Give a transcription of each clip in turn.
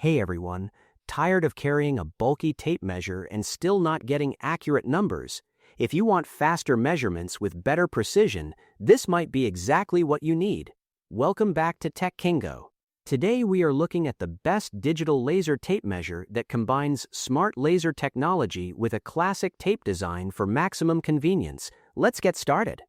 Hey everyone, tired of carrying a bulky tape measure and still not getting accurate numbers? If you want faster measurements with better precision, this might be exactly what you need. Welcome back to Tech Kingo. Today we are looking at the best digital laser tape measure that combines smart laser technology with a classic tape design for maximum convenience. Let's get started.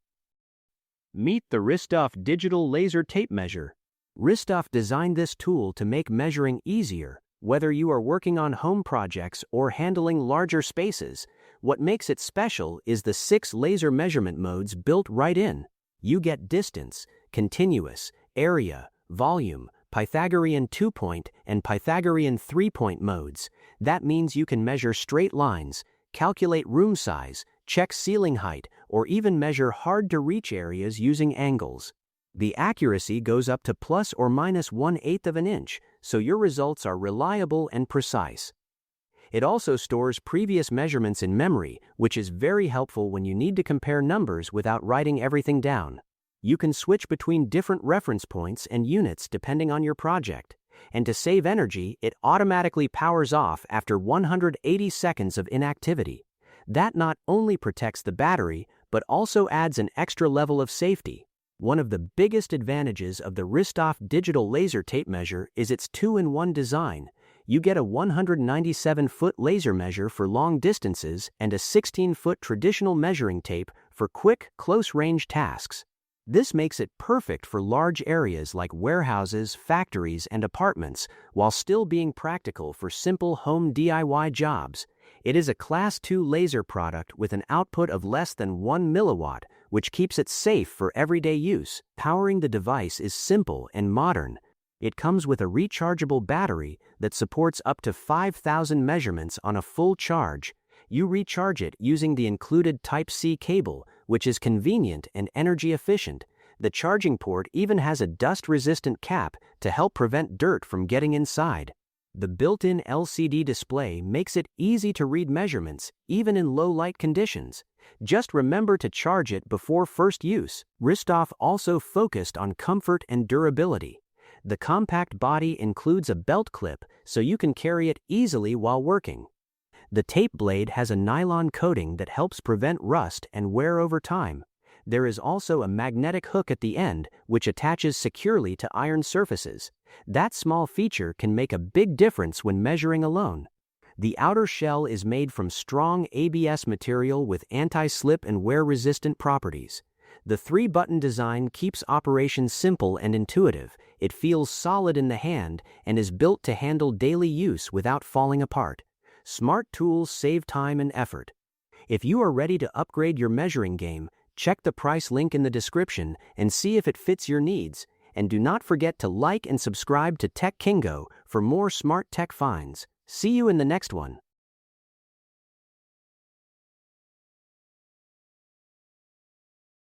Meet the Ristoff Digital Laser Tape Measure. Ristoff designed this tool to make measuring easier, whether you are working on home projects or handling larger spaces. What makes it special is the 6 laser measurement modes built right in. You get distance, continuous, area, volume, Pythagorean 2-point and Pythagorean 3-point modes. That means you can measure straight lines, calculate room size, check ceiling height, or even measure hard-to-reach areas using angles. The accuracy goes up to plus or minus 1/8 of an inch, so your results are reliable and precise. It also stores previous measurements in memory, which is very helpful when you need to compare numbers without writing everything down. You can switch between different reference points and units depending on your project. And to save energy, it automatically powers off after 180 seconds of inactivity. That not only protects the battery, but also adds an extra level of safety. One of the biggest advantages of the Ristoff Digital Laser Tape Measure is its 2-in-1 design. You get a 197-foot laser measure for long distances and a 16-foot traditional measuring tape for quick, close-range tasks. This makes it perfect for large areas like warehouses, factories, and apartments, while still being practical for simple home DIY jobs. It is a Class 2 laser product with an output of less than 1 milliwatt, which keeps it safe for everyday use. Powering the device is simple and modern. It comes with a rechargeable battery that supports up to 5,000 measurements on a full charge. You recharge it using the included Type-C cable, which is convenient and energy efficient. The charging port even has a dust-resistant cap to help prevent dirt from getting inside. The built-in LCD display makes it easy to read measurements, even in low-light conditions. Just remember to charge it before first use. Ristoff also focused on comfort and durability. The compact body includes a belt clip so you can carry it easily while working. The tape blade has a nylon coating that helps prevent rust and wear over time. There is also a magnetic hook at the end, which attaches securely to iron surfaces. That small feature can make a big difference when measuring alone. The outer shell is made from strong ABS material with anti-slip and wear-resistant properties. The 3-button design keeps operation simple and intuitive. It feels solid in the hand and is built to handle daily use without falling apart. Smart tools save time and effort. If you are ready to upgrade your measuring game, check the price link in the description and see if it fits your needs. And do not forget to like and subscribe to Tech Kingo for more smart tech finds. See you in the next one.